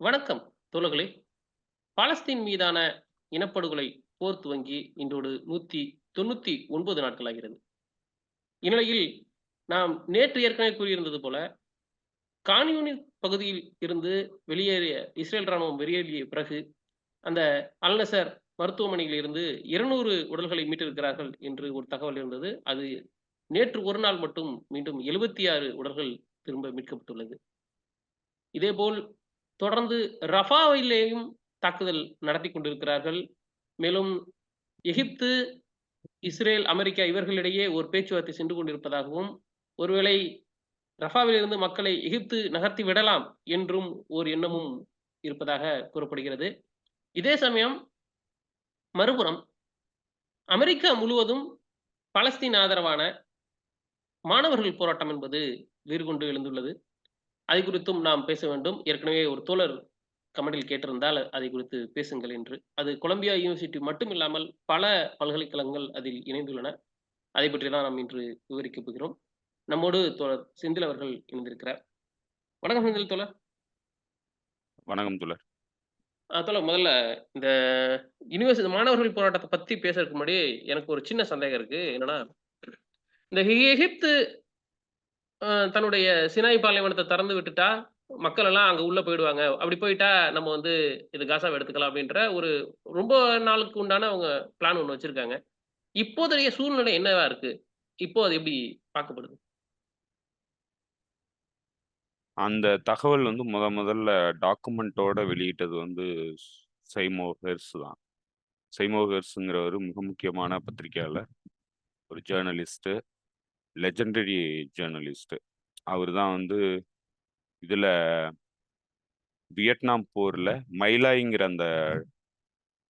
வணக்கம் தோழர்களே. பாலஸ்தீன் மீதான இனப்படுகொலை போர் துவங்கி இன்றோடு 199 நாட்களாகிறது. இந்நிலையில் நாம் நேற்று ஏற்கனவே கூறியிருந்தது போல, கான் யூனிஸ் பகுதியில் இருந்து வெளியேறிய இஸ்ரேல் ராணுவம் வெளியேறிய பிறகு, அந்த அல் நசர் மருத்துவமனையில் இருந்து 200 உடல்களை மீட்டிருக்கிறார்கள் என்று ஒரு தகவல் இருந்தது. அது நேற்று ஒரு நாள் மட்டும் மீண்டும் 76 உடல்கள் திரும்ப மீட்கப்பட்டுள்ளது. இதேபோல் தொடர்ந்து ரஃபாவிலேயும் தாக்குதல் நடத்திக் கொண்டிருக்கிறார்கள். மேலும் எகிப்து, இஸ்ரேல், அமெரிக்கா இவர்களிடையே ஒரு பேச்சுவார்த்தை சென்று கொண்டிருப்பதாகவும், ஒருவேளை ரஃபாவிலிருந்து மக்களை எகிப்து நகர்த்தி விடலாம் என்றும் ஒரு எண்ணமும் இருப்பதாக கூறப்படுகிறது. இதே சமயம் மறுபுறம் அமெரிக்கா முழுவதும் பாலஸ்தீன் ஆதரவான மாணவர்கள் போராட்டம் என்பது வீறுகொண்டு எழுந்துள்ளது. அதை குறித்தும் நாம் பேச வேண்டும். ஏற்கனவே ஒரு தோழர் கமெண்டில் கேட்டிருந்தால் அதை குறித்து பேசுங்கள் என்று. அது கொலம்பியா யூனிவர்சிட்டி மட்டும் இல்லாமல் பல பல்கலைக்கழகங்கள் அதில் இணைந்துள்ளன. அதை பற்றி தான் நாம் இன்று விவரிக்கப் போகிறோம். நம்மோடு தோழர் செந்தில் அவர்கள் இணைந்திருக்கிறார். வணக்கம் செந்தில் தோழர். வணக்கம் தோழர். தோழர் முதல்ல இந்த மாணவர்கள் போராட்டத்த பத்தி பேசுறதுக்கு முன்னாடி எனக்கு ஒரு சின்ன சந்தேகம் இருக்கு. என்னன்னா, இந்த எகிப்து தன்னுடைய சினாய் பாலைவனத்த திறந்து விட்டுட்டா, மக்கள் எல்லாம் அங்க உள்ள போயிடுவாங்க. அப்படி போயிட்டா நம்ம வந்து இது காசாவ எடுத்துக்கலாம் அப்படின்ற ஒரு ரொம்ப நாளுக்கு உண்டான அவங்க பிளான் ஒண்ணு வச்சிருக்காங்க. இப்போதைய சூழ்நிலை என்னவா இருக்கு? இப்போ அது எப்படி பார்க்கப்படுது? அந்த தகவல் வந்து முதல்ல டாக்குமெண்டோட வெளியிட்டது வந்து சைமோ ஹெர்ஸ் தான். சைமோ ஹெர்ஸ்ங்கிறவரு மிக முக்கியமான பத்திரிக்கையாளர், ஒரு ஜேர்னலிஸ்ட்டு, லெஜெண்டரி ஜேர்னலிஸ்ட்டு. அவரு தான் வந்து இதுல வியட்நாம் போர்ல மைலாய்ங்கிற அந்த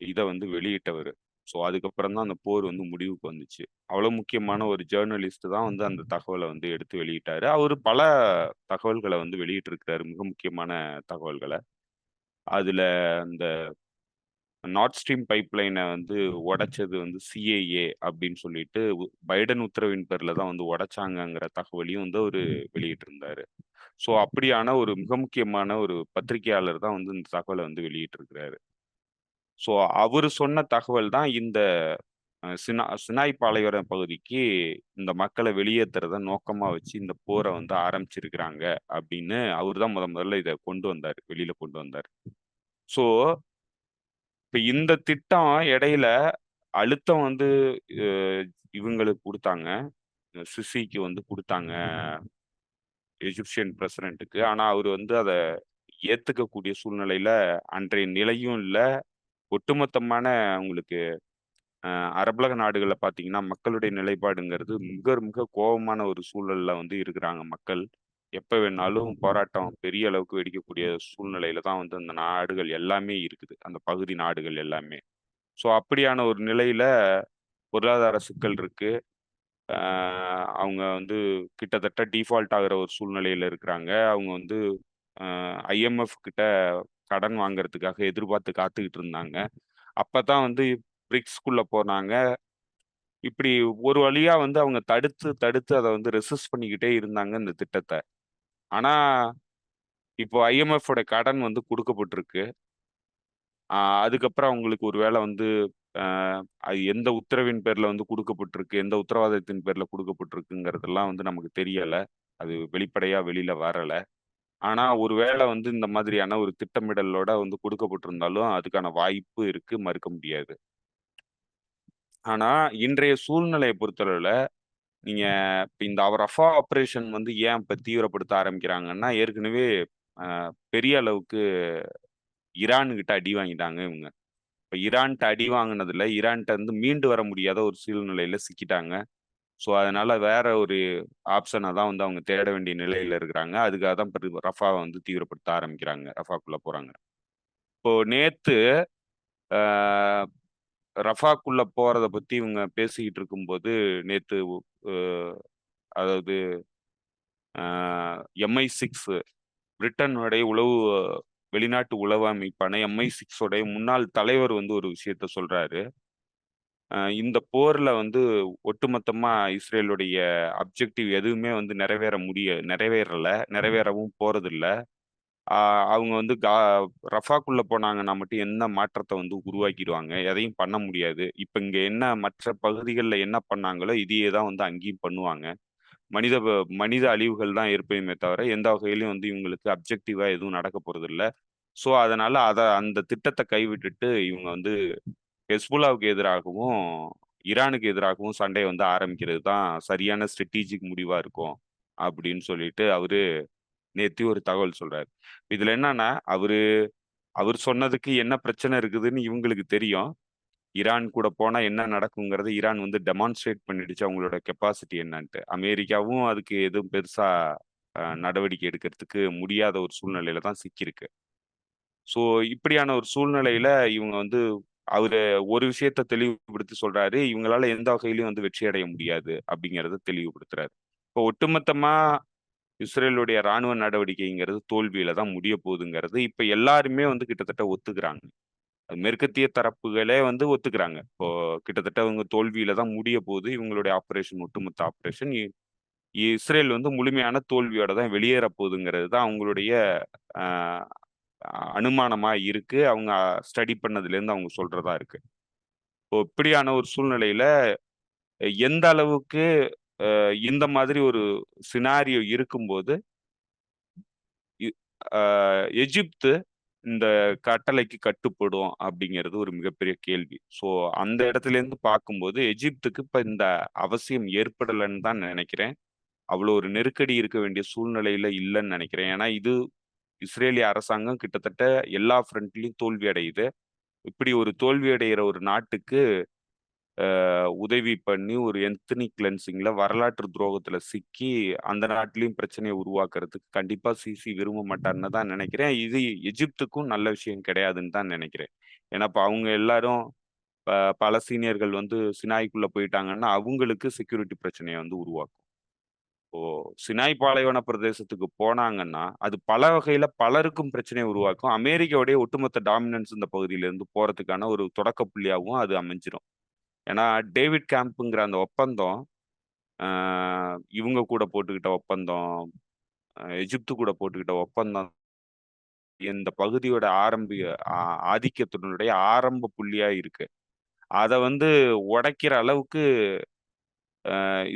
இத வந்து வெளியிட்டவரு. ஸோ அதுக்கப்புறம் தான் அந்த போர் வந்து முடிவுக்கு வந்துச்சு. அவ்வளோ முக்கியமான ஒரு ஜேர்னலிஸ்ட் தான் வந்து அந்த தகவல வந்து எடுத்து வெளியிட்டாரு. அவரு பல தகவல்கள வந்து வெளியிட்டிருக்கிறாரு, மிக முக்கியமான தகவல்கள. அதுல அந்த நார்த் ஸ்ட்ரீம் பைப்லைன வந்து உடைச்சது வந்து சிஐஏ அப்படின்னு சொல்லிட்டு, பைடன் உத்தரவின் பேர்ல தான் வந்து உடைச்சாங்கங்கிற தகவலையும் வந்து அவரு வெளியிட்டிருந்தாரு. ஸோ அப்படியான ஒரு மிக முக்கியமான ஒரு பத்திரிகையாளர் தான் வந்து இந்த தகவல வந்து வெளியிட்டிருக்கிறாரு. ஸோ அவரு சொன்ன தகவல் தான் இந்த சினாய் பாலைவன பகுதிக்கு இந்த மக்கள வெளியேத்துறத நோக்கமா வச்சு இந்த போர வந்து ஆரம்பிச்சிருக்கிறாங்க அப்படின்னு அவரு தான் முதல்ல இத கொண்டு வந்தாரு. வெளியில கொண்டு வந்தாரு. ஸோ இப்ப இந்த திட்டம் இடையில அழுத்தம் வந்து அ இவங்களுக்கு குடுத்தாங்க. சிசிக்கு வந்து குடுத்தாங்க. எஜிப்ஷியன் பிரசிடென்ட்க்கு. ஆனா அவரு வந்து அத ஏத்துக்கக்கூடிய சூழ்நிலையில அன்றைய நிலையும் இல்ல. ஒட்டுமொத்தமான உங்களுக்கு அரபுலக நாடுகள்ல பார்த்தீங்கன்னா, மக்களுடைய நிலைப்பாடுங்கிறது மிக மிக கோவமான ஒரு சூழல்ல வந்து இருக்கிறாங்க மக்கள். எப்ப வேணாலும் போராட்டம் பெரிய அளவுக்கு வெடிக்கக்கூடிய சூழ்நிலையில தான் வந்து அந்த நாடுகள் எல்லாமே இருக்குது. அந்த பகுதி நாடுகள் எல்லாமே. ஸோ அப்படியான ஒரு நிலையில பொருளாதார சிக்கல் இருக்கு. அ அவங்க வந்து கிட்டத்தட்ட டிஃபால்ட் ஆகுற ஒரு சூழ்நிலையில இருக்கிறாங்க. அவங்க வந்து IMF கிட்ட கடன் வாங்குறதுக்காக எதிர்பார்த்து காத்துக்கிட்டு இருந்தாங்க. அப்பதான் வந்து பிரிக்ஸ்குள்ள போனாங்க. இப்படி ஒரு வழியா வந்து அவங்க தடுத்து, தடுத்து அத வந்து ரெசிஸ்ட் பண்ணிக்கிட்டே இருந்தாங்க இந்த திட்டத்த. ஆனா, இப்போ IMFோட கடன் வந்து குடுக்கப்பட்டிருக்கு. அ அதுக்கப்புறம் அவங்களுக்கு ஒரு வேள வந்து அ அது எந்த உத்தரவின் பேர்ல வந்து குடுக்கப்பட்டிருக்கு, எந்த உத்தரவாதத்தின் பேர்ல குடுக்கப்பட்டிருக்குங்கிறதெல்லாம் வந்து நமக்கு தெரியல. அது வெளிப்படையா வெளில வரல. ஆனா, ஒரு வேள வந்து இந்த மாதிரியான ஒரு திட்டமிடலோட வந்து குடுக்கப்பட்டிருந்தாலும், அதுக்கான வாய்ப்பு இருக்கு, மறுக்க முடியாது. ஆனா, இன்றைய சூழ்நிலைய பொறுத்தளவுல நீங்க இப்ப இந்த ரஃபா ஆப்பரேஷன் வந்து ஏன் இப்ப தீவிரப்படுத்த ஆரம்பிக்கிறாங்கன்னா, ஏற்கனவே அ பெரிய அளவுக்கு ஈரான் கிட்ட அடி வாங்கிட்டாங்க இவங்க. இப்ப ஈரான்ட்ட அடி வாங்குனதுல, ஈரான்ட்ட இருந்து மீண்டு வர முடியாத ஒரு சூழ்நிலையில சிக்கிட்டாங்க. ஸோ, அதனால வேற ஒரு ஆப்ஷன தான் வந்து அவங்க தேட வேண்டிய நிலையில இருக்கிறாங்க. அதுக்காக தான் இப்ப ரஃபாவ வந்து தீவிரப்படுத்த ஆரம்பிக்கிறாங்க. ரஃபாக்குள்ள போறாங்க. இப்போ நேத்து அ ரஃபாக்குள்ள போறத பத்தி இவங்க பேசிக்கிட்டு இருக்கும்போது, நேத்து அ அதாவது அ MI6 பிரிட்டனுடைய வெளிநாட்டு உளவு அமைப்பான MI6 உடைய முன்னாள் தலைவர் வந்து ஒரு விஷயத்த சொல்றாரு. இந்த போர்ல வந்து ஒட்டுமொத்தமா இஸ்ரேலுடைய அப்ஜெக்டிவ் எதுவுமே வந்து நிறைவேறல. நிறைவேறவும் போறதில்ல. அவங்க வந்து ரஃபாக்குள்ள போனாங்கன்னா மட்டும் என்ன மாற்றத்தை வந்து உருவாக்கிடுவாங்க, எதையும் பண்ண முடியாது. இப்ப இங்க என்ன மற்ற பகுதிகளில் என்ன பண்ணாங்களோ இதையே தான் வந்து அங்கேயும் பண்ணுவாங்க. மனித அழிவுகள் தான் ஏற்படுமே தவிர எந்த வகையிலும் வந்து இவங்களுக்கு அப்ஜெக்டிவா எதுவும் நடக்க போறது இல்ல. ஸோ அதனால அந்த திட்டத்தை கைவிட்டுட்டு இவங்க வந்து ஹெஸ்புல்லாவுக்கு எதிராகவும் ஈரானுக்கு எதிராகவும் சண்டையை வந்து ஆரம்பிக்கிறது தான் சரியான ஸ்ட்ராட்டஜிக் முடிவா இருக்கும் அப்படின்னு சொல்லிட்டு அவரு நேத்தி ஒரு தகவல் சொல்றாரு. இதுல என்னன்னா அவரு அவர் சொன்னதுக்கு என்ன பிரச்சனை இருக்குதுன்னு இவங்களுக்கு தெரியும். ஈரான் கூட போனா என்ன நடக்குங்கிறத ஈரான் வந்து டெமான்ஸ்ட்ரேட் பண்ணிடுச்சு அவங்களோட கெப்பாசிட்டி என்னன்ட்டு. அமெரிக்காவும் அதுக்கு எதுவும் பெருசா நடவடிக்கை எடுக்கிறதுக்கு முடியாத ஒரு சூழ்நிலையில தான் சிக்கியிருக்கு. ஸோ இப்படியான ஒரு சூழ்நிலையில இவங்க வந்து அவரு ஒரு விஷயத்த தெளிவுபடுத்தி சொல்றாரு, இவங்களால எந்த வகையிலும் வந்து வெற்றி அடைய முடியாது அப்படிங்கிறத தெளிவுபடுத்துறாரு. இப்போ ஒட்டுமொத்தமா இஸ்ரேலுடைய ராணுவ நடவடிக்கைங்கிறது தோல்வியில தான் முடிய போகுதுங்கிறது இப்ப எல்லாருமே வந்து கிட்டத்தட்ட ஒத்துக்கிறாங்க. மேற்கத்திய தரப்புகளே வந்து ஒத்துக்கிறாங்க. இப்போ கிட்டத்தட்ட அவங்க தோல்வியில தான் முடிய போகுது இவங்களுடைய ஆபரேஷன், ஒட்டுமொத்த ஆபரேஷன். இஸ்ரேல் வந்து முழுமையான தோல்வியோட தான் வெளியேற போகுதுங்கிறது தான் அவங்களுடைய ஆஹ், அனுமானமா இருக்கு. அவங்க ஸ்டடி பண்ணதுல இருந்து அவங்க சொல்றதா இருக்கு. இப்போ இப்படியான ஒரு சூழ்நிலையில எந்த அளவுக்கு இந்த மாதிரி ஒரு சினாரியோ இருக்கும்போது இ- எகிப்து இந்த கட்டளைக்கு கட்டுப்படும் அப்படிங்கிறது ஒரு மிகப்பெரிய கேள்வி. ஸோ அந்த இடத்துல இருந்து பார்க்கும்போது எகிப்துக்கு இப்ப இந்த அவசியம் ஏற்படலைன்னு தான் நினைக்கிறேன். அவ்வளோ ஒரு நெருக்கடி இருக்க வேண்டிய சூழ்நிலையில இல்லைன்னு நினைக்கிறேன். ஏன்னா இது இஸ்ரேலிய அரசாங்கம் கிட்டத்தட்ட எல்லா ஃப்ரண்ட்லயும் தோல்வி அடையுது. இப்படி ஒரு தோல்வி அடைகிற ஒரு நாட்டுக்கு உதவி பண்ணி ஒரு எத்னிக் கிளென்சிங்ல வரலாற்று துரோகத்துல சிக்கி அந்த நாட்டிலையும் பிரச்சனையை உருவாக்குறதுக்கு கண்டிப்பா சிசி விரும்ப மாட்டாருன்னு தான் நினைக்கிறேன். இது எகிப்துக்கும் நல்ல விஷயம் கிடையாதுன்னு தான் நினைக்கிறேன். ஏன்னா இப்ப அவங்க எல்லாரும் பலஸ்தீனியர்கள் வந்து சினாய்க்குள்ள போயிட்டாங்கன்னா அவங்களுக்கு செக்யூரிட்டி பிரச்சனையை வந்து உருவாக்கும். இப்போ சினாய் பாலைவன பிரதேசத்துக்கு போனாங்கன்னா அது பல வகையில பலருக்கும் பிரச்சனையை உருவாக்கும். அமெரிக்காவுடைய ஒட்டுமொத்த டாமினன்ஸ் இந்த பகுதியில இருந்து போறதுக்கான ஒரு தொடக்க புள்ளியாகவும் அது அமைஞ்சிரும். ஏன்னா டேவிட் கேம்ப்புங்கிற அந்த ஒப்பந்தம் இவங்க கூட போட்டுக்கிட்ட ஒப்பந்தம், எகிப்து கூட போட்டுக்கிட்ட ஒப்பந்தம் இந்த பகுதியோட ஆதிக்கத்தினுடைய ஆரம்ப புள்ளியா இருக்கு. அதை வந்து உடைக்கிற அளவுக்கு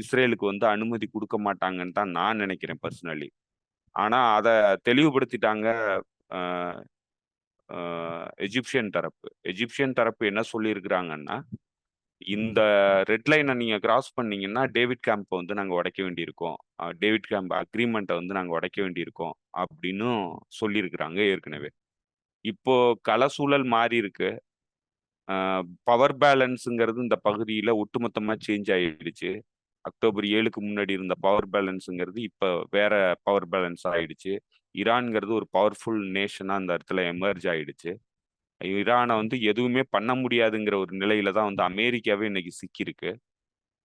இஸ்ரேலுக்கு வந்து அனுமதி கொடுக்க மாட்டாங்கன்னு தான் நான் நினைக்கிறேன் பர்சனலி. ஆனா அதை தெளிவுபடுத்திட்டாங்க அஹ், எஜிப்சியன் தரப்பு என்ன சொல்லியிருக்கிறாங்கன்னா, இந்த ரெட் லைனை நீங்க கிராஸ் பண்ணீங்கன்னா டேவிட் கேம்ப் வந்து நாங்க உடைக்க வேண்டியிருக்கோம், டேவிட் கேம்ப் அக்ரிமெண்ட்டை வந்து நாங்க உடைக்க வேண்டியிருக்கோம் அப்படின்னு சொல்லியிருக்கிறாங்க ஏற்கனவே. இப்போ கள சூழல் மாறி இருக்கு. பவர் பேலன்ஸுங்கிறது இந்த பகுதியில ஒட்டுமொத்தமா சேஞ்ச் ஆயிடுச்சு. அக்டோபர் 7க்கு முன்னாடி இருந்த பவர் பேலன்ஸுங்கிறது இப்ப வேற பவர் பேலன்ஸ் ஆயிடுச்சு. ஈரான்ங்கிறது ஒரு பவர்ஃபுல் நேஷனா அந்த இடத்துல எமர்ஜ் ஆயிடுச்சு. ஈரானை வந்து எதுவுமே பண்ண முடியாதுங்கிற ஒரு நிலையில தான் வந்து அமெரிக்காவே இன்னைக்கு சிக்கியிருக்கு.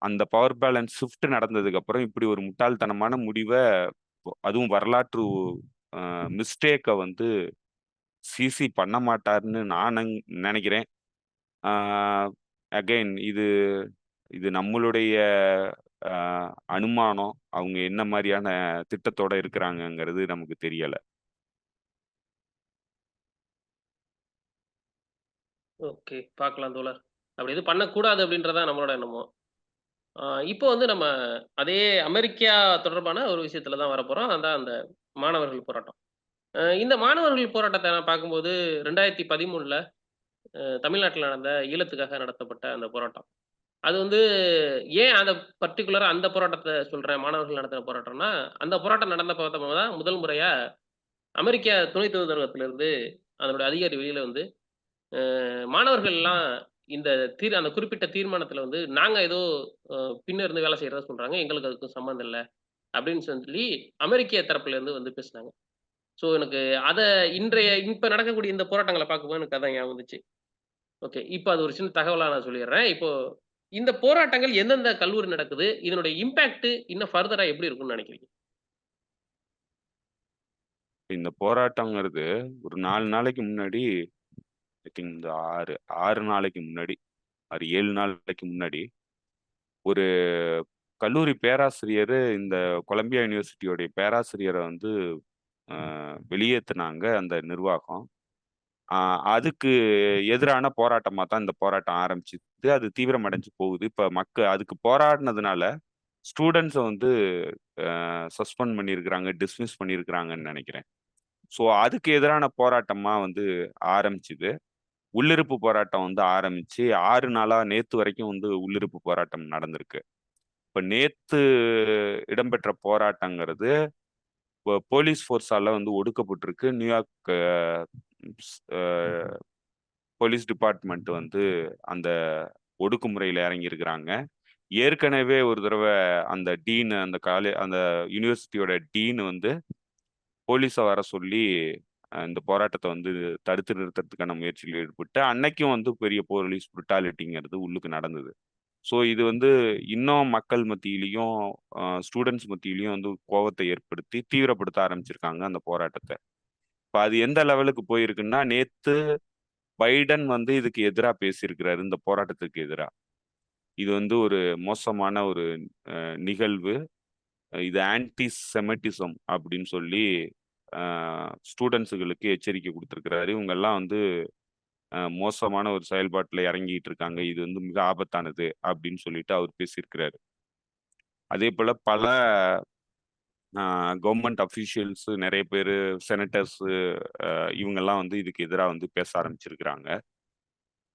அந்த பவர் பேலன்ஸ் ஷிஃப்ட் நடந்ததுக்கு அப்புறம் இப்படி ஒரு முட்டாள்தனமான முடிவை, அதுவும் வரலாற்று மிஸ்டேக்கை வந்து சிசி பண்ண மாட்டாருன்னு நான் நினைக்கிறேன். அகைன் இது இது நம்மளுடைய அனுமானம். அவங்க என்ன மாதிரியான திட்டத்தோட இருக்கிறாங்கங்கிறது நமக்கு தெரியல. ஓகே. பார்க்கலாம் தோழர். அப்படி எதுவும் பண்ணக்கூடாது அப்படின்றதான் நம்மளோட எண்ணமும். இப்போ வந்து நம்ம அதே அமெரிக்கா தொடர்பான ஒரு விஷயத்துல தான் வரப்போறோம். அதான் அந்த மாணவர்கள் போராட்டம். இந்த மாணவர்கள் போராட்டத்த நான் பார்க்கும்போது 2013ல தமிழ்நாட்டுல நடந்த ஈழத்துக்காக நடத்தப்பட்ட அந்த போராட்டம். அது வந்து ஏன் அந்த பர்ட்டிகுலரா அந்த போராட்டத்த சொல்றேன், மாணவர்கள் நடத்தின போராட்டம்னா, அந்த போராட்டம் நடந்த பார்த்தப்ப தான் முதல் முறையா அமெரிக்க துணை தூதரகத்திலிருந்து அதனுடைய அதிகாரி வெளியில வந்து, மாணவர்கள்லாம் இந்த அந்த குறிப்பிட்ட தீர்மானத்தில வந்து, நாங்க ஏதோ அ பின்ன இருந்து வேலை செய்றதா சொல்றாங்க. எங்களுக்கு அதுக்கும் சம்மந்தம் இல்ல. அப்படின்னு சொல்லி அமெரிக்க தரப்புல இருந்து வந்து பேசுனாங்க. ஸோ எனக்கு அத இப்ப நடக்கக்கூடிய இந்த போராட்டங்கள பார்க்கும்போது எனக்கு அதான் ஞாபகம் வந்துச்சு. ஓகே. இப்ப அது ஒரு சின்ன தகவலா நான் சொல்லிர்றேன். இப்போ இந்த போராட்டங்கள் எந்தெந்த கல்லூரி நடக்குது? இதனுடைய இம்பாக்ட் இன்னும் ஃபர்தரா எப்படி இருக்கும்னு நினைக்கிறீங்க? இந்த போராட்டங்கிறது ஒரு 4 நாளைக்கு முன்னாடி, ஐ திங்க் இந்த 6 நாளைக்கு முன்னாடி, 7 நாளைக்கு முன்னாடி ஒரு கல்லூரி பேராசிரியர் இந்த கொலம்பியா யூனிவர்சிட்டியோடைய பேராசிரியரை வந்து வெளியேத்துனாங்க அந்த நிர்வாகம். அதுக்கு எதிரான போராட்டமா தான் இந்த போராட்டம் ஆரம்பிச்சுது. அது தீவிரமடைஞ்சு போகுது. இப்ப அதுக்கு போராடினதுனால ஸ்டூடண்ட்ஸ வந்து சஸ்பெண்ட் பண்ணியிருக்கிறாங்க, டிஸ்மிஸ் பண்ணியிருக்கிறாங்கன்னு நெனைக்கிறேன். ஸோ அதுக்கு எதிரான போராட்டமா வந்து ஆரம்பிச்சுது. உள்ளிருப்பு போராட்டம் வந்து ஆரம்பிச்சு 6 நாளா நேத்து வரைக்கும் வந்து உள்ளிருப்பு போராட்டம் நடந்திருக்கு. இப்ப நேத்து இடம்பெற்ற போராட்டங்கிறது போலீஸ் ஃபோர்ஸால வந்து ஒடுக்கப்பட்டிருக்கு. நியூயார்க் அ போலீஸ் டிபார்ட்மெண்ட் வந்து அந்த ஒடுக்குமுறையில இறங்கியிருக்கிறாங்க. ஏற்கனவே ஒரு தடவ அந்த யூனிவர்சிட்டியோட டீன் வந்து போலீஸ வர சொல்லி இந்த போராட்டத்த வந்து தடுத்து நிறுத்துறதுக்கான முயற்சியில் ஈடுபட்டு, அன்னைக்கும் வந்து பெரிய போலீஸ் புருட்டாலிட்டிங்கிறது உள்ளுக்கு நடந்தது. ஸோ இது வந்து இன்னும் மக்கள் மத்தியிலயும், ஸ்டூடண்ட்ஸ் மத்தியிலயும் வந்து கோவத்த ஏற்படுத்தி தீவிரப்படுத்த ஆரம்பிச்சிருக்காங்க அந்த போராட்டத்த. இப்ப அது எந்த லெவலுக்கு போயிருக்குன்னா, நேத்து பைடன் வந்து இதுக்கு எதிரா பேசியிருக்கிறாரு, இந்த போராட்டத்துக்கு எதிரா. இது வந்து ஒரு மோசமான ஒரு நிகழ்வு. இது ஆன்டி செமிட்டிசம் அப்படின்னு சொல்லி ஸ்டூடண்ட்ஸுகளுக்கு எச்சரிக்கை குடுத்திருக்கிறாரு. இவங்கெல்லாம் வந்து மோசமான ஒரு செயல்பாட்டுல இறங்கிட்டு இருக்காங்க. இது வந்து மிக ஆபத்தானது அப்படின்னு சொல்லிட்டு அவர் பேசியிருக்கிறாரு. அதேபோல பல கவர்ன்மெண்ட் அஃபிஷியல்ஸ் நெறைய பேரு, செனட்டர்ஸு இவங்கெல்லாம் வந்து இதுக்கு எதிரா வந்து பேச ஆரம்பிச்சிருக்கிறாங்க.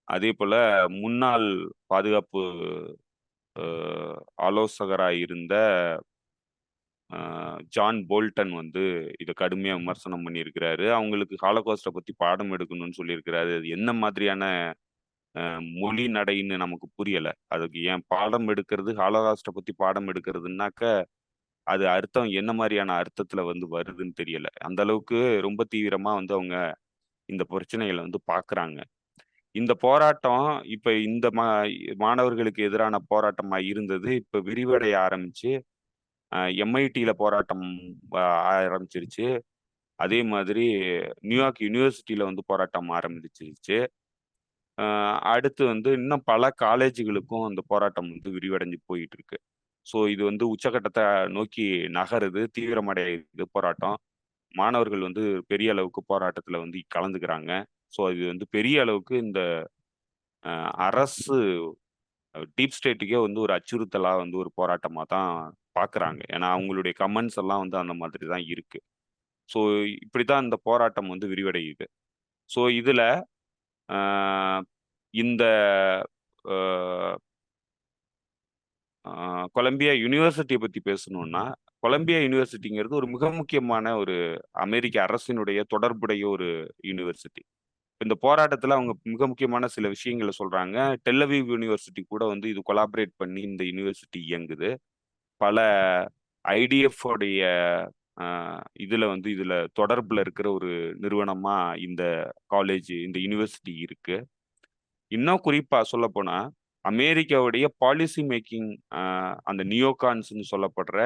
அதேபோல முன்னாள் பாதுகாப்பு அ ஆலோசகரா இருந்த ஜான் போல்டன் வந்து இத கடுமையா விமர்சனம் பண்ணியிருக்கிறாரு. அவங்களுக்கு ஹாலோகாஸ்ட்ட பத்தி பாடம் எடுக்கணும்னு சொல்லியிருக்கிறாரு. அது என்ன மாதிரியான மொழி நடைன்னு நமக்கு புரியல. அதுக்கு ஏன் பாடம் எடுக்கிறது, ஹாலோகாஸ்ட்ட பத்தி பாடம் எடுக்கிறதுனாக்க, அது அர்த்தம் என்ன மாரியான அர்த்தத்துல வந்து வருதுன்னு தெரியல. அந்த அளவுக்கு ரொம்ப தீவிரமா வந்து அவங்க இந்த பிரச்சனைகள வந்து பார்க்குறாங்க. இந்த போராட்டம் இப்ப இந்த மாணவர்களுக்கு எதிரான போராட்டமா இருந்தது. இப்ப விரிவடைய ஆரம்பிச்சு, எம்ஐடில போராட்டம் அ ஆரம்பிச்சிருச்சு. அதே மாதிரி நியூயார்க் யூனிவர்சிட்டில வந்து போராட்டம் ஆரம்பிச்சிருச்சு. அடுத்து வந்து இன்னும் பல காலேஜுகளுக்கும் அந்த போராட்டம் வந்து விரிவடைஞ்சு போயிட்டு இருக்கு. ஸோ இது வந்து உச்சகட்டத்த நோக்கி நகருது, தீவிரமடையுது போராட்டம். மாணவர்கள் வந்து பெரிய அளவுக்கு போராட்டத்துல வந்து கலந்துக்கிறாங்க. ஸோ இது வந்து பெரிய அளவுக்கு இந்த அரசு டீப் ஸ்டேட்டுக்கே வந்து ஒரு அச்சுறுத்தலா வந்து ஒரு போராட்டமா தான் பார்க்குறாங்க. ஏன்னா அவங்களுடைய கமெண்ட்ஸ் எல்லாம் வந்து அந்த மாதிரி தான் இருக்கு. ஸோ இப்படித்தான் இந்த போராட்டம் வந்து விரிவடையுது. ஸோ இதுல அ இந்த அ ஆ கொலம்பியா யுனிவர்சிட்டிய பத்தி பேசணும்னா, கொலம்பியா யுனிவர்சிட்டிங்கிறது ஒரு மிக முக்கியமான ஒரு அமெரிக்க அரசினுடைய தொடர்புடைய ஒரு யுனிவர்சிட்டி. இந்த போராட்டத்துல அவங்க மிக முக்கியமான சில விஷயங்கள சொல்றாங்க. டெல் அவீவ் யுனிவர்சிட்டி கூட வந்து இது கொலாபரேட் பண்ணி இந்த யுனிவர்சிட்டி இயங்குது. பல ஐடிஎஃப் உடைய அ இதுல தொடர்புல இருக்கிற ஒரு நிறுவனமா இந்த இந்த யுனிவர்சிட்டி இருக்கு. இன்னும் குறிப்பா சொல்லப்போனா, அமெரிக்காவுடைய பாலிசி மேக்கிங் அந்த நியோகான்ஸ்ன்னு சொல்லப்படுற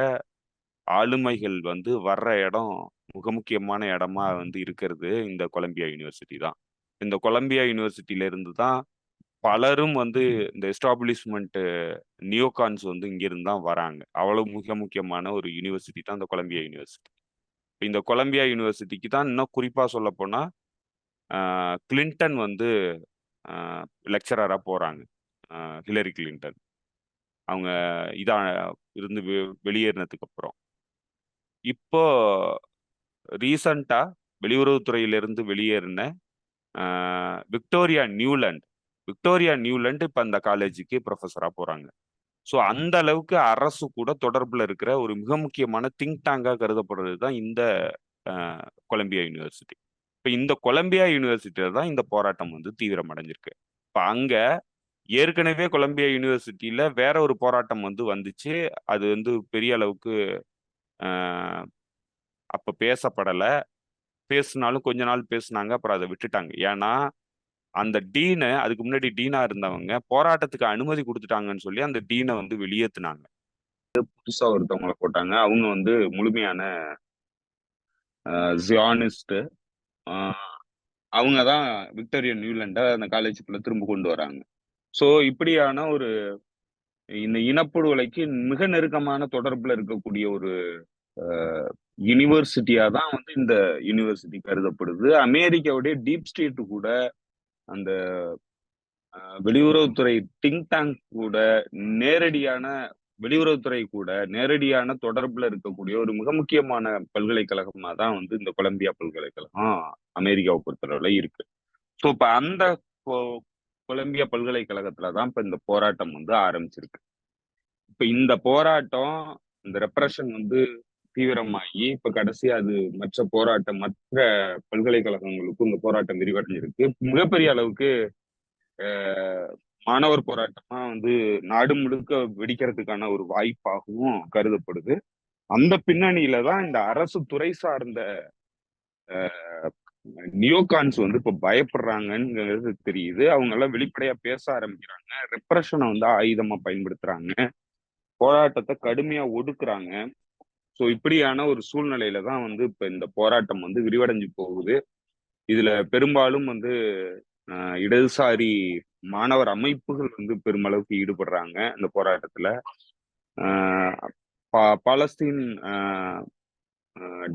ஆளுமைகள் வந்து வர்ற இடம் மிக முக்கியமான இடமா வந்து இருக்கிறது இந்த கொலம்பியா யுனிவர்சிட்டி தான். இந்த கொலம்பியா யுனிவர்சிட்டில இருந்து தான் பலரும் வந்து இந்த எஸ்டாபிலிஷ்மென்ட் நியோகான்ஸ் வந்து இங்கிருந்து தான் வராங்க. அவ்வளவு மிக முக்கியமான ஒரு யுனிவர்சிட்டி தான் இந்த கொலம்பியா யுனிவர்சிட்டி. இந்த கொலம்பியா யுனிவர்சிட்டிக்கு தான் இன்னும் குறிப்பா சொல்லப்போனா, கிளின்டன் வந்து அ லெக்சரரா போறாங்க. Hillary Clinton. அவங்க இதா இருந்து வெளியேறினதுக்கு அப்புறம். இப்போ ரீசென்ட்டா வெளியுறவுத்துறையிலிருந்து வெளியேறின அ விக்டோரியா நியூலண்ட். விக்டோரியா நியூலண்ட் இப்ப அந்த காலேஜுக்கு புரொஃபஸரா போறாங்க. ஸோ அந்த அளவுக்கு அரசு கூட தொடர்புல இருக்கிற ஒரு மிக முக்கியமான திங்க் டேங்கா கருதப்படுறது தான் இந்த அ கொலம்பியா யுனிவர்சிட்டி. இப்ப இந்த கொலம்பியா யுனிவர்சிட்டில தான் இந்த போராட்டம் வந்து தீவிரமடைஞ்சிருக்கு. இப்ப அங்க ஏற்கனவே கொலம்பியா யுனிவர்சிட்டில வேற ஒரு போராட்டம் வந்து வந்துச்சு. அது வந்து பெரிய அளவுக்கு அ அப்ப பேசப்படல. பேசுனாலும் கொஞ்ச நாள் பேசுனாங்க. அப்புறம் அத விட்டுட்டாங்க. ஏன்னா, அந்த அதுக்கு முன்னாடி டீனா இருந்தவங்க போராட்டத்துக்கு அனுமதி குடுத்துட்டாங்கன்னு சொல்லி அந்த டீன வந்து வெளியேத்துனாங்க. புதுசா ஒருத்தவங்கள போட்டாங்க. அவங்க வந்து முழுமையான ஜியானிஸ்ட். அ அவங்க தான் விக்டோரியா நியூலண்ட அந்த காலேஜுக்குள்ள திரும்ப கொண்டு வராங்க. ஸோ இப்படியான இந்த இனப்படுகொலைக்கு மிக நெருக்கமான தொடர்புல இருக்கக்கூடிய ஒரு யூனிவர்சிட்டியா தான் வந்து இந்த யூனிவர்சிட்டி கருதப்படுது. அமெரிக்காவுடைய டீப் ஸ்டேட் கூட அந்த வெளியுறவுத்துறை திங்க் டேங்க் கூட நேரடியான வெளியுறவுத்துறை கூட நேரடியான தொடர்புல இருக்கக்கூடிய ஒரு மிக முக்கியமான பல்கலைக்கழகமா தான் வந்து இந்த கொலம்பியா பல்கலைக்கழகம் அமெரிக்காவை பொறுத்தளவுல இருக்கு. ஸோ இப்ப அந்த கொலம்பியா பல்கலைக்கழகத்துல தான் இப்ப இந்த போராட்டம் வந்து ஆரம்பிச்சிருக்கு. இப்ப இந்த போராட்டம் இந்த ரெப்ரஷன் வந்து தீவிரமாகி இப்ப கடைசியா அது மற்ற பல்கலைக்கழகங்களுக்கும் இந்த போராட்டம் விரிவடைஞ்சிருக்கு. மிகப்பெரிய அளவுக்கு மாணவர் போராட்டமா வந்து நாடு முழுக்க வெடிக்கிறதுக்கான ஒரு வாய்ப்பாகவும் கருதப்படுது. அந்த பின்னணியில தான் இந்த அரசு துறை சார்ந்த நியோகான்ஸ் வந்து இப்ப பயப்படுறாங்கங்கிறது தெரியுது. அவங்க எல்லாம் வெளிப்படையா பேச ஆரம்பிக்கிறாங்க. ரெப்ரஷனை வந்து ஆயுதமா பயன்படுத்துறாங்க. போராட்டத்தை கடுமையா ஒடுக்குறாங்க. ஸோ இப்படியான ஒரு சூழ்நிலையில தான் வந்து இப்ப இந்த போராட்டம் வந்து விரிவடைஞ்சு போகுது. இதுல பெரும்பாலும் வந்து இடதுசாரி மாணவர் அமைப்புகள் வந்து பெருமளவுக்கு ஈடுபடுறாங்க இந்த போராட்டத்துல. பாலஸ்தீன்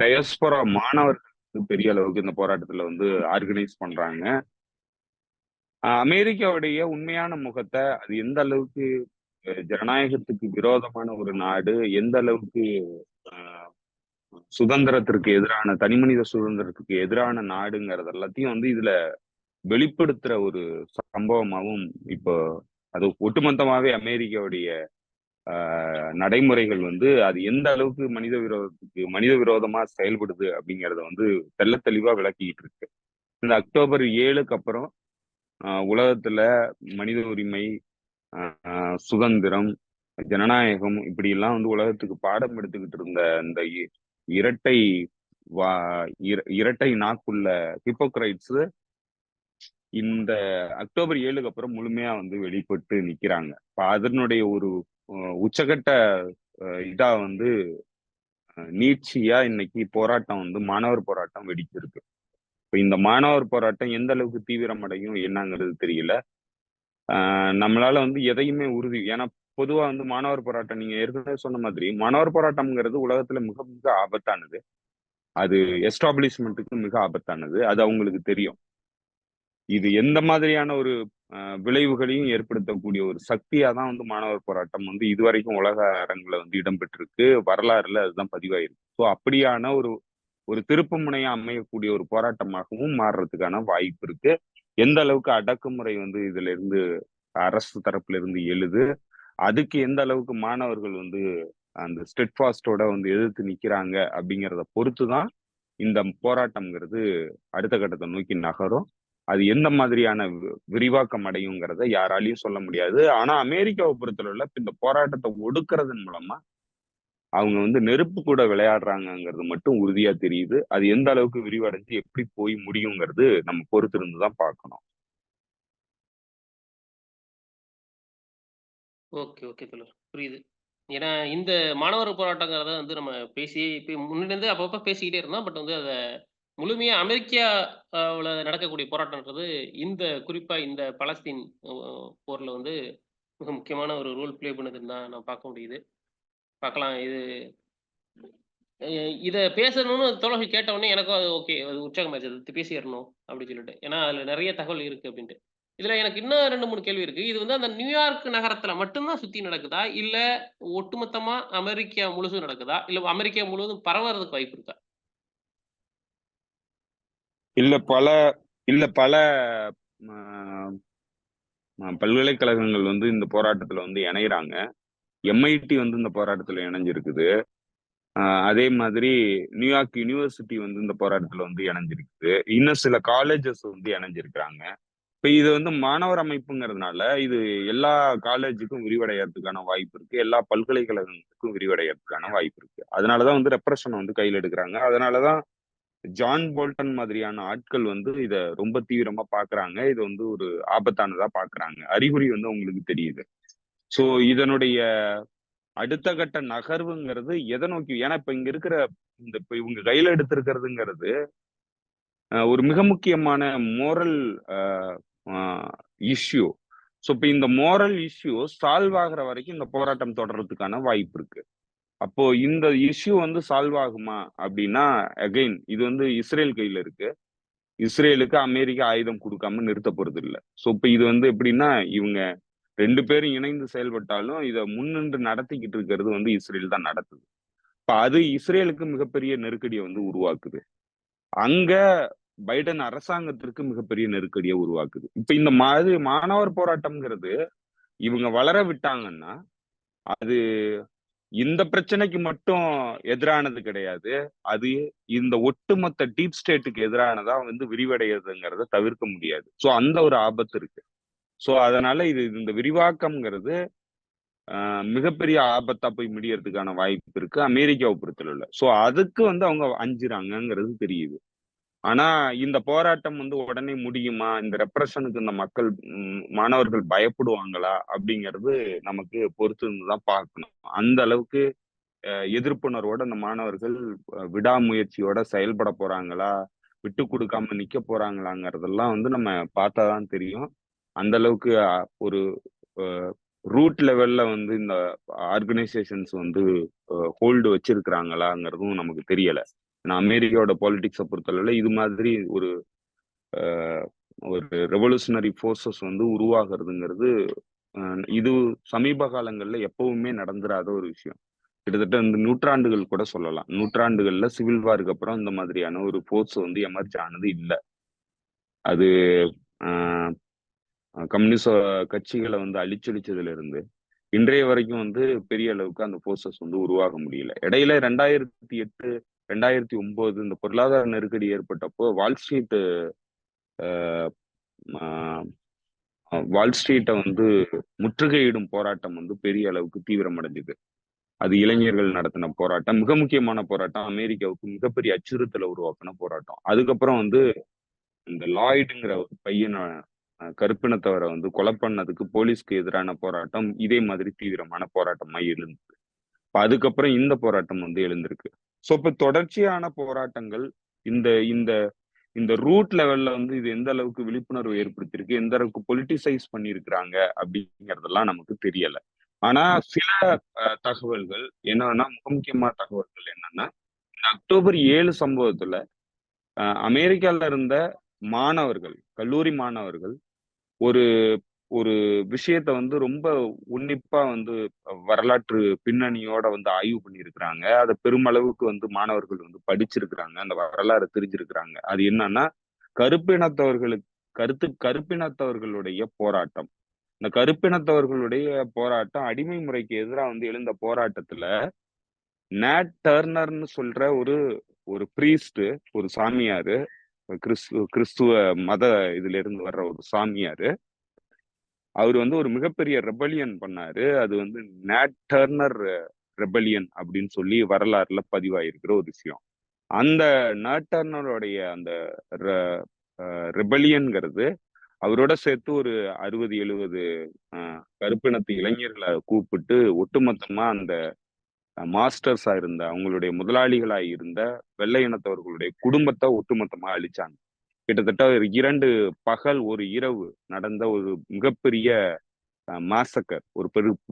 டயஸ்போரா மாணவர்கள் வந்து பெரிய அளவுக்கு இந்த போராட்டத்துல வந்து ஆர்கனைஸ் பண்றாங்க. அமெரிக்காவுடைய உண்மையான முகத்தை அது எந்த அளவுக்கு ஜனநாயகத்துக்கு விரோதமான ஒரு நாடு, எந்த அளவுக்கு சுதந்திரத்திற்கு எதிரான தனிமனித சுதந்திரத்துக்கு எதிரான நாடுங்கிறது எல்லாத்தையும் வந்து இதுல வெளிப்படுத்துற ஒரு சம்பவமாகவும் இப்போ அது ஒட்டுமொத்தமாவே அமெரிக்காவுடைய நடைமுறைகள் வந்து அது எந்த அளவுக்கு மனித விரோதமா செயல்படுது அப்படிங்கறத வந்து தெள்ள தெளிவா விளக்கிட்டு இருக்கு. இந்த அக்டோபர் 7க்கு அப்புறம் உலகத்துல மனித உரிமை, சுதந்திரம், ஜனநாயகம் இப்படி எல்லாம் வந்து உலகத்துக்கு பாடம் எடுத்துக்கிட்டு இருந்த இந்த இரட்டை நாக்குள்ள ஹிப்போக்ரைட்ஸ் இந்த அக்டோபர் 7க்கு அப்புறம் முழுமையா வந்து வெளிப்பட்டு நிக்கிறாங்க. அதனுடைய ஒரு உச்சகட்ட இதா வந்து நீட்சியா இன்னைக்கு போராட்டம் வந்து மாணவர் போராட்டம் வெடிச்சிருக்கு. இப்ப இந்த மாணவர் போராட்டம் எந்த அளவுக்கு தீவிரமடையும் என்னங்கிறது தெரியல. நம்மளால வந்து எதையுமே ஏன்னா பொதுவா வந்து மாணவர் போராட்டம் நீங்க ஏற்கனவே சொன்ன மாதிரி மாணவர் போராட்டம்ங்கிறது உலகத்துல மிக மிக ஆபத்தானது. அது எஸ்டாப்ளிஷ்மெண்ட்டுக்கு மிக ஆபத்தானது. அது அவங்களுக்கு தெரியும். இது எந்த மாதிரியான ஒரு விளைவுகளையும் ஏற்படுத்தக்கூடிய ஒரு சக்தியா தான் வந்து மாணவர் போராட்டம் வந்து இதுவரைக்கும் உலக அரங்குல வந்து இடம்பெற்றிருக்கு. வரலாறுல அதுதான் பதிவாயிருக்கு. ஸோ அப்படியான ஒரு திருப்பு முனையா அமையக்கூடிய ஒரு போராட்டமாகவும் மாறுறதுக்கான வாய்ப்பு இருக்கு. எந்த அளவுக்கு அடக்குமுறை வந்து இதுல இருந்து அரசு தரப்புல இருந்து எழுது, அதுக்கு எந்த அளவுக்கு மாணவர்கள் வந்து அந்த ஸ்டெட்ஃபாஸ்டோட வந்து எதிர்த்து நிக்கிறாங்க அப்படிங்கிறத பொறுத்துதான் இந்த போராட்டம்ங்கிறது அடுத்த கட்டத்தை நோக்கி நகரும். அது எந்த மாதிரியான விரிவாக்கம் அடையுங்கிறத யாராலையும் சொல்ல முடியாது. ஆனா அமெரிக்காவை பொறுத்தளவுல இந்த போராட்டத்தை ஒடுக்குறதன் மூலமா அவங்க வந்து நெருப்பு கூட விளையாடுறாங்கிறது மட்டும் உறுதியா தெரியுது. அது எந்த அளவுக்கு விரிவடைஞ்சு எப்படி போய் முடியுங்கிறது நம்ம பொறுத்திருந்து தான் பார்க்கணும். ஓகே, ஓகே தோழர். புரியுது. ஏன்னா, இந்த மாணவர் போராட்டங்கிறத வந்து நம்ம இப்ப முன்னிலிருந்து அப்பப்ப பேசிக்கிட்டே இருந்தோம். பட் வந்து அத முழுமையா அமெரிக்காவுல நடக்கக்கூடிய போராட்டம்ன்றது குறிப்பா இந்த பலஸ்தீன் போர்ல வந்து மிக முக்கியமான ஒரு ரோல் ப்ளே பண்ணுதுன்னு தான் நான் பார்க்க முடியுது. பார்க்கலாம். இத பேசணும்னு தோழர்கள் கேட்ட உடனே எனக்கும் அது ஓகே. அது உற்சாகமாயிருச்சு. அது பேசிறணும் அப்படின்னு சொல்லிட்டு. ஏன்னா, அதுல நெறைய தகவல் இருக்கு அப்படின்ட்டு. இதுல எனக்கு இன்னும் 2, 3 கேள்வி இருக்கு. இது வந்து அந்த நியூயார்க் நகரத்துல மட்டும் தான் சுத்தி நடக்குதா? இல்ல ஒட்டுமொத்தமா அமெரிக்கா முழுசும் நடக்குதா? இல்ல அமெரிக்கா முழுவதும் பரவறதுக்கு வாய்ப்பு இருக்கா? இல்ல பல பல்கலைக்கழகங்கள் வந்து இந்த போராட்டத்துல வந்து இணையறாங்க. எம்ஐடி வந்து இந்த போராட்டத்துல இணைஞ்சிருக்குது. அதே மாதிரி நியூயார்க் யூனிவர்சிட்டி வந்து இந்த போராட்டத்துல வந்து இணைஞ்சிருக்குது. இன்னும் சில காலேஜஸ் வந்து இணைஞ்சிருக்கிறாங்க. இப்ப இது வந்து மாணவர் அமைப்புங்கிறதுனால இது எல்லா காலேஜுக்கும் விரிவடையறதுக்கான வாய்ப்பு இருக்கு. எல்லா பல்கலைக்கழகங்களுக்கும் விரிவடையறதுக்கான வாய்ப்பு இருக்கு. அதனாலதான் வந்து ரெப்ரஷன் வந்து கையில் எடுக்கிறாங்க. அதனாலதான் ஜான் போல்டன் மாதிரியான ஆட்கள் வந்து இத ரொம்ப தீவிரமா பாக்குறாங்க. இது வந்து ஒரு ஆபத்தானதா பாக்குறாங்க. அறிகுறி வந்து உங்களுக்கு தெரியுது. சோ இதனுடைய அடுத்த கட்ட நகர்வுங்கிறது எதை நோக்கி? ஏன்னா இப்ப இங்க இருக்கிற இப்ப இவங்க கையில எடுத்திருக்கிறதுங்கிறது ஒரு மிக முக்கியமான மோரல் இஷ்யூ. ஸோ இப்ப இந்த மோரல் இஷ்யூ சால்வ் ஆகுற வரைக்கும் இந்த போராட்டம் தொடர்றதுக்கான வாய்ப்பு இருக்கு. அப்போ இந்த இஷ்யூ வந்து சால்வ் ஆகுமா அப்படின்னா, அகைன் இது வந்து இஸ்ரேல் கையில இருக்கு. இஸ்ரேலுக்கு அமெரிக்கா ஆயுதம் கொடுக்காம நிறுத்த போறது இல்ல. சோ இப்ப இது வந்து எப்படின்னா, இவங்க 2 பேரும் இணைந்து செயல்பட்டாலும் இத முன்னின்று நடத்திக்கிட்டு இருக்கிறது வந்து இஸ்ரேல் தான் நடத்துது. இப்ப அது இஸ்ரேலுக்கு மிகப்பெரிய நெருக்கடியை வந்து உருவாக்குது. அங்க பைடன் அரசாங்கத்திற்கு மிகப்பெரிய நெருக்கடியை உருவாக்குது. இப்ப இந்த மாதிரி மாணவர் போராட்டம்ங்கிறது இவங்க வளர விட்டாங்கன்னா, அது இந்த பிரச்சனைக்கு மட்டும் எதிரானது கிடையாது. அது இந்த ஒட்டுமொத்த டீப் ஸ்டேட்டுக்கு எதிரானதா வந்து விரிவடையுதுங்கிறத தவிர்க்க முடியாது. சோ அந்த ஒரு ஆபத்து இருக்கு. சோ அதனால இந்த விரிவாக்கம்ங்கிறது மிகப்பெரிய ஆபத்தா போய் முடியறதுக்கான வாய்ப்பு இருக்கு அமெரிக்காவை பொறுத்தளவுல. சோ அதுக்கு வந்து அவங்க அஞ்சுறாங்கங்கிறது தெரியுது. ஆனா இந்த போராட்டம் வந்து உடனே முடியுமா? இந்த ரெப்ரஷனுக்கு இந்த மக்கள் மாணவர்கள் பயப்படுவாங்களா? அப்படிங்கிறது நமக்கு பொறுத்து இருந்து தான் பார்க்கணும். அந்த அளவுக்கு எதிர்ப்புணர்வோட அந்த மாணவர்கள் விடாமுயற்சியோட செயல்பட போறாங்களா? விட்டு கொடுக்காம நிக்க போறாங்களாங்கிறதெல்லாம் வந்து நம்ம பார்த்தா தான் தெரியும். அந்த அளவுக்கு ஒரு ரூட் லெவல்ல வந்து இந்த ஆர்கனைசேஷன்ஸ் வந்து ஹோல்டு வச்சிருக்கிறாங்களாங்கிறதும் நமக்கு தெரியல. ஏன்னா அமெரிக்காவோட பாலிடிக்ஸை பொறுத்தளவுல இது மாதிரி ஒரு ஒரு ரெவல்யூஷனரி ஃபோர்ஸஸ் வந்து உருவாகிறதுங்கிறது இது சமீப காலங்கள்ல எப்பவுமே நடந்துராத ஒரு விஷயம். கிட்டத்தட்ட இந்த நூற்றாண்டுகள் கூட சொல்லலாம். நூற்றாண்டுகள்ல சிவில் வாருக்கு அப்புறம் இந்த மாதிரியான ஒரு ஃபோர்ஸ் வந்து எமர்ஜ் ஆனது இல்ல. அது ஆஹ் கம்யூனிஸ்ட் கட்சிகளை வந்து அழிச்சொழிச்சதுல இருந்து இன்றைய வரைக்கும் வந்து பெரிய அளவுக்கு அந்த போர்சஸ் வந்து உருவாக முடியல. இடையில 2008 2009 இந்த பொருளாதார நெருக்கடி ஏற்பட்டப்போ வால் ஸ்ட்ரீட்டை வந்து முற்றுகையிடும் போராட்டம் வந்து பெரிய அளவுக்கு தீவிரமடைஞ்சது. அது இளைஞர்கள் நடத்தின போராட்டம், மிக முக்கியமான போராட்டம், அமெரிக்காவுக்கு மிகப்பெரிய அச்சுறுத்தலை உருவாக்கின போராட்டம். அதுக்கப்புறம் வந்து இந்த லாய்டுங்கிற ஒரு பையனை கருப்பினத்தவரை வந்து கொலை பண்ணதுக்கு போலீஸ்க்கு எதிரான போராட்டம் இதே மாதிரி தீவிரமான போராட்டமா எழுந்தது. அதுக்கப்புறம் இந்த போராட்டம் வந்து எழுந்திருக்கு. சோ இப்ப தொடர்ச்சியான போராட்டங்கள் இந்த இந்த இந்த ரூட் லெவல்ல வந்து இது எந்த அளவுக்கு விழிப்புணர்வு ஏற்படுத்தியிருக்கு, எந்த அளவுக்கு பொலிட்டிசைஸ் பண்ணியிருக்கிறாங்க அப்படிங்கிறதெல்லாம் நமக்கு தெரியல. ஆனா சில தகவல்கள் என்னன்னா, மிக முக்கியமான தகவல்கள் என்னன்னா, இந்த அக்டோபர் 7 சம்பவத்துல அமெரிக்கால இருந்த மாணவர்கள், கல்லூரி மாணவர்கள் ஒரு ஒரு விஷயத்த வந்து ரொம்ப உன்னிப்பா வந்து வரலாற்று பின்னணியோட வந்து ஆய்வு பண்ணியிருக்கிறாங்க. அத பெருமளவுக்கு வந்து மாணவர்கள் வந்து படிச்சிருக்கிறாங்க. அந்த வரலாறு தெரிஞ்சிருக்கிறாங்க. அது என்னன்னா, கருப்பினத்தவர்களுக்கு கருப்பினத்தவர்களுடைய போராட்டம். இந்த கருப்பினத்தவர்களுடைய போராட்டம் அடிமை முறைக்கு எதிரா வந்து எழுந்த போராட்டத்துல நேட் டர்னர்ன்னு சொல்ற ஒரு ஒரு பிரீஸ்ட், ஒரு சாமியாரு, கிறிஸ்துவ மத இதுல இருந்து வர்ற ஒரு சாமியாரு, அவர் வந்து ஒரு மிகப்பெரிய ரெபலியன் பண்ணாரு. அது வந்து நேட் டர்னர் ரெபலியன் அப்படின்னு சொல்லி வரலாறுல பதிவாயிருக்கிற ஒரு விஷயம். அந்த நேட் டர்னருடைய அந்த ரெபலியன்ங்கிறது அவரோட சேர்த்து ஒரு 60-70 கருப்பினத்து இளைஞர்களை கூப்பிட்டு ஒட்டுமொத்தமா அந்த மாஸ்டர்ஸா இருந்த அவங்களுடைய முதலாளிகளா இருந்த வெள்ளை இனத்தவர்களுடைய குடும்பத்தை ஒட்டுமொத்தமா அழிச்சாங்க. கிட்டத்தட்ட ஒரு 2 பகல் ஒரு இரவு நடந்த ஒரு மிகப்பெரிய மாசக்கர், ஒரு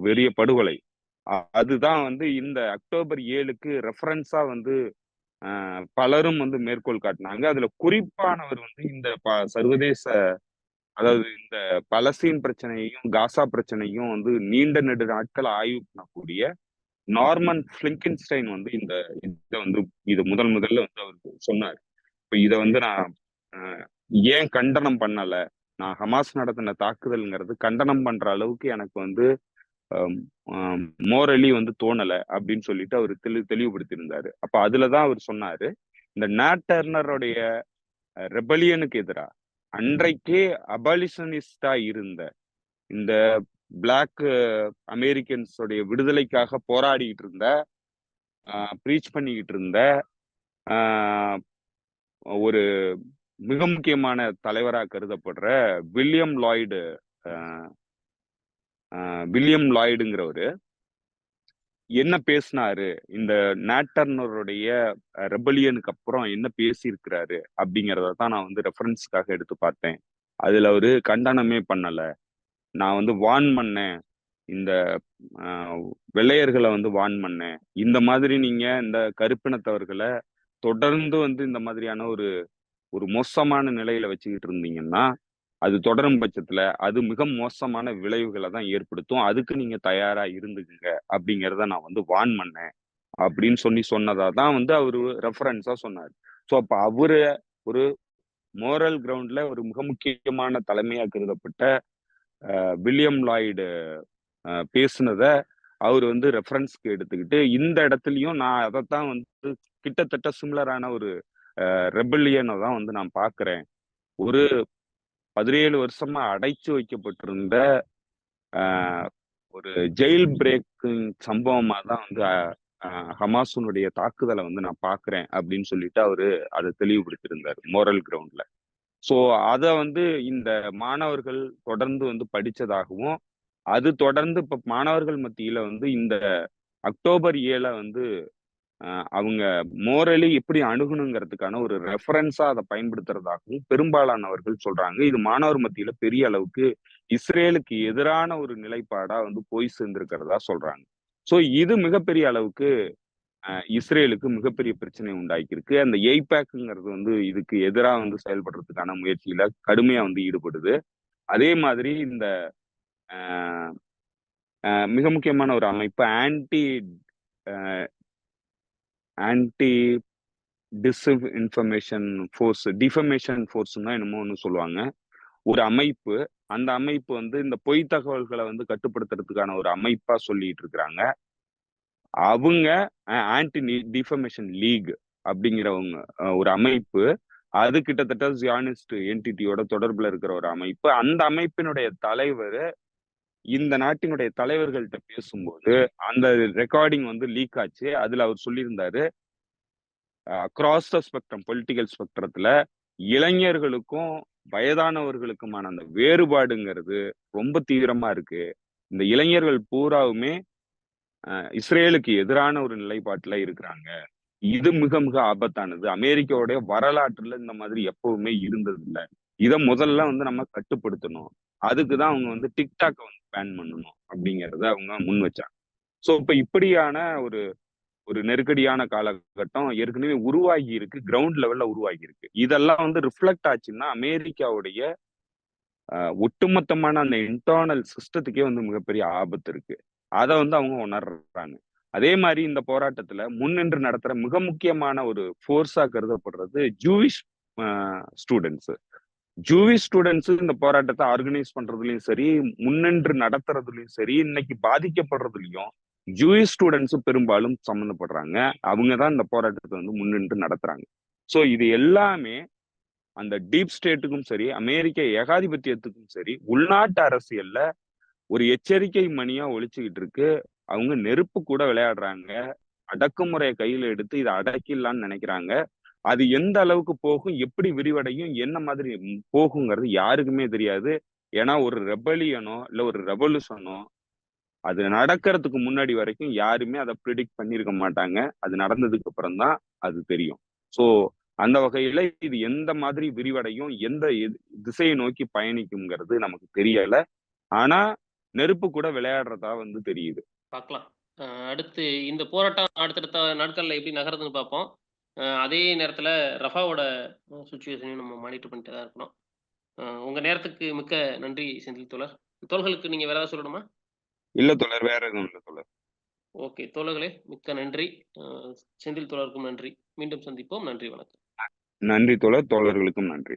பெரிய படுகொலை. அதுதான் வந்து இந்த அக்டோபர் 7க்கு ரெஃபரன்ஸா வந்து பலரும் வந்து மேற்கோள் காட்டினாங்க. அதுல குறிப்பானவர் வந்து இந்த சர்வதேச, அதாவது இந்த பலஸ்தீன் பிரச்சனையையும் காசா பிரச்சனையும் வந்து நீண்ட நெடு நாட்கள் ஆய்வு பண்ணக்கூடிய நார்மன் பிளிங்கன்ஸ்டைன் வந்து இதை வந்து இது முதல்ல வந்து அவர் சொன்னார். இப்ப இதை வந்து நான் ஏன் கண்டனம் பண்ணல, நான் ஹமாஸ் நடத்தின தாக்குதல்ங்கிறது கண்டனம் பண்ற அளவுக்கு எனக்கு வந்து மோரலி வந்து தோணல அப்படின்னு சொல்லிட்டு அவர் தெளிவுபடுத்தியிருந்தாரு. அப்ப அதுலதான் அவர் சொன்னாரு, இந்த நேட் டர்னருடைய ரெபலியனுக்கு எதிரா அன்றைக்கே அபாலிஷனிஸ்டா இருந்த இந்த பிளாக் அமெரிக்கன்ஸ் உடைய விடுதலைக்காக போராடிட்டு இருந்த, ப்ரீச் பண்ணிக்கிட்டு இருந்த ஒரு மிக முக்கியமான தலைவராக கருதப்படுற வில்லியம் லாய்டுங்கிறவரு என்ன பேசினாரு, இந்த நேட்டர்னருடைய ரெபலியனுக்கு அப்புறம் என்ன பேசியிருக்கிறாரு அப்படிங்கிறத தான் நான் வந்து ரெஃபரன்ஸ்க்காக எடுத்து பார்த்தேன். அதுல அவரு கண்டனமே பண்ணல, நான் வந்து வார்ன் பண்ணேன், இந்த ஆஹ், வெள்ளையர்களை வந்து வான் பண்ணேன். இந்த மாதிரி நீங்க இந்த கருப்பினத்தவர்களை தொடர்ந்து வந்து இந்த மாதிரியான ஒரு ஒரு மோசமான நிலையில வச்சுக்கிட்டு இருந்தீங்கன்னா, அது தொடரும் பட்சத்துல அது மிக மோசமான விளைவுகளை தான் ஏற்படுத்தும். அதுக்கு நீங்க தயாரா இருந்துக்குங்க அப்படிங்கிறத நான் வந்து வான் பண்ணேன் அப்படின்னு சொன்னதா தான் வந்து அவரு ரெஃபரன்ஸா சொன்னாரு. ஸோ அப்ப அவரு ஒரு மோரல் கிரவுண்ட்ல ஒரு மிக முக்கியமான தலைமையா கருதப்பட்ட வில்லியம் லாய்டு பேசுனத அவர் வந்து ரெஃபரன்ஸ்க்கு எடுத்துக்கிட்டு இந்த இடத்துலயும் நான் அதைத்தான் வந்து கிட்டத்தட்ட சிமிலரான ஒரு ரெபல்லியனை தான் வந்து நான் பார்க்கிறேன். ஒரு 17 வருஷமா அடைச்சு வைக்கப்பட்டிருந்த ஆஹ், ஒரு ஜெயில் பிரேக்கிங் சம்பவமா தான் வந்து ஹமாஸுனுடைய தாக்குதலை வந்து நான் பார்க்கிறேன் அப்படின்னு சொல்லிட்டு அவரு அதை தெளிவுபடுத்தியிருந்தார் மோரல் கிரவுண்ட்ல. ஸோ அதை வந்து இந்த மாணவர்கள் தொடர்ந்து வந்து படிச்சதாகவும் அது தொடர்ந்து இப்ப மாணவர்கள் மத்தியில வந்து இந்த அக்டோபர் 7 வந்து அவங்க மோரலி எப்படி அணுகணுங்கிறதுக்கான ஒரு ரெஃபரன்ஸா அதை பயன்படுத்துறதாகவும் பெரும்பாலானவர்கள் சொல்றாங்க. இது மாணவர் மத்தியில பெரிய அளவுக்கு இஸ்ரேலுக்கு எதிரான ஒரு நிலைப்பாடா வந்து போய் சேர்ந்திருக்கிறதா சொல்றாங்க. சோ இது மிகப்பெரிய அளவுக்கு இஸ்ரேலுக்கு மிகப்பெரிய பிரச்சனை உண்டாக்கியிருக்கு. அந்த எய்பேக்குங்கிறது வந்து இதுக்கு எதிராக வந்து செயல்படுறதுக்கான முயற்சியில கடுமையா வந்து ஈடுபடுது. அதே மாதிரி இந்த அஹ், மிக முக்கியமான ஒரு அமைப்பு ஆன்டி டிஸ்இன்ஃபர்மேஷன் ஃபோர்ஸ் டிஃபர்மேஷன் ஃபோர்ஸ்னா என்னமோ ஒன்று சொல்லுவாங்க. ஒரு அமைப்பு. அந்த அமைப்பு வந்து இந்த பொய் தகவல்களை வந்து கட்டுப்படுத்துறதுக்கான ஒரு அமைப்பா சொல்லிட்டு இருக்கிறாங்க. அவங்க ஆன்டி டிஃபர்மேஷன் லீக் அப்படிங்கிறவங்க ஒரு அமைப்பு. அது கிட்டத்தட்ட ஜியானிஸ்ட் என்டிட்டியோட தொடர்புல இருக்கிற ஒரு அமைப்பு. அந்த அமைப்பினுடைய தலைவர் இந்த நாட்டினுடைய தலைவர்கள்ட்ட பேசும்போது அந்த ரெக்கார்டிங் வந்து லீக் ஆச்சு. அதுல அவர் சொல்லியிருந்தாரு, அக்ராஸ் த ஸ்பெக்ட்ரம் பொலிட்டிக்கல் ஸ்பெக்ட்ரத்துல இளைஞர்களுக்கும் வயதானவர்களுக்குமான அந்த வேறுபாடுங்கிறது ரொம்ப தீவிரமா இருக்கு. இந்த இளைஞர்கள் பூராவுமே இஸ்ரேலுக்கு எதிரான ஒரு நிலைப்பாட்டுல இருக்கிறாங்க. இது மிக மிக ஆபத்தானது. அமெரிக்காவுடைய வரலாற்றுல இந்த மாதிரி எப்பவுமே இருந்தது இல்ல. இத முதல்ல வந்து நம்ம கட்டுப்படுத்தணும். அதுக்குதான் அவங்க வந்து டிக்டாக்க வந்து பேன் பண்ணணும் அப்படிங்கறத அவங்க முன் வச்சாங்க. சோ இப்ப இப்படியான ஒரு ஒரு நெருக்கடியான காலகட்டம் ஏற்கனவே உருவாகி இருக்கு. கிரவுண்ட் லெவல்ல உருவாகி இருக்கு. இதெல்லாம் வந்து ரிஃப்ளெக்ட் ஆச்சுன்னா அமெரிக்காவுடைய ஒட்டுமொத்தமான அந்த இன்டர்னல் சிஸ்டத்துக்கே வந்து மிகப்பெரிய ஆபத்து இருக்கு. அத வந்து அவங்க உணர்றாங்க. அதே மாதிரி இந்த போராட்டத்துல முன்னின்று நடத்துற மிக முக்கியமான ஒரு ஃபோர்ஸா கருதப்படுறது ஜூவிஷ் ஸ்டூடெண்ட்ஸ். ஜூவிஷ் ஸ்டூடெண்ட்ஸ் இந்த போராட்டத்தை ஆர்கனைஸ் பண்றதுலயும் சரி, முன்னின்று நடத்துறதுலயும் சரி, இன்னைக்கு பாதிக்கப்படுறதுலயும் ஜூவிஷ் ஸ்டூடெண்ட்ஸ் பெரும்பாலும் சம்மந்தப்படுறாங்க. அவங்க தான் இந்த போராட்டத்தை வந்து முன்னின்று நடத்துறாங்க. சோ இது எல்லாமே அந்த டீப் ஸ்டேட்டுக்கும் சரி, அமெரிக்க ஏகாதிபத்தியத்துக்கும் சரி, உள்நாட்டு அரசியல்ல ஒரு எச்சரிக்கை மணியா ஒலிச்சுக்கிட்டு இருக்கு. அவங்க நெருப்பு கூட விளையாடுறாங்க. அடக்குமுறையை கையில எடுத்து இதை அடக்கிடலாம்னு நினைக்கிறாங்க. அது எந்த அளவுக்கு போகும், எப்படி விரிவடையும், என்ன மாதிரி போகுங்கிறது யாருக்குமே தெரியாது. ஏன்னா ஒரு ரெபலியனோ இல்ல ஒரு ரெவல்யூஷனோ அது நடக்கிறதுக்கு முன்னாடி வரைக்கும் யாருமே அதை ப்ரிடிக்ட் பண்ணியிருக்க மாட்டாங்க. அது நடந்ததுக்கு அப்புறம் தான் அது தெரியும். சோ அந்த வகையில இது எந்த மாதிரி விரிவடையும், எந்த திசையை நோக்கி பயணிக்கும்ங்கிறது நமக்கு தெரியல. ஆனா நெருப்பு கூட விளையாடுறதா வந்து தெரியுது. பார்க்கலாம். அடுத்து இந்த போராட்டம் அடுத்தடுத்த நாட்கள்ல எப்படி நகருதுன்னு பார்ப்போம். அதே நேரத்துல ரஃபாவோட சிச்சுவேஷனையும் நம்ம மானிட்டர் பண்ணிட்டு தான் இருக்கணும். உங்க நேரத்துக்கு மிக்க நன்றி செந்தில் தோழர். தோழர்களுக்கு நீங்க வேற ஏதாவது சொல்லணுமா? இல்ல தோழர், வேற எதுவும் இல்ல தோழர். ஓகே தோழர்களே, மிக்க நன்றி. அ செந்தில் தோழருக்கும் நன்றி. மீண்டும் சந்திப்போம். நன்றி, வணக்கம். நன்றி தோழர், தோழர்களுக்கும் நன்றி.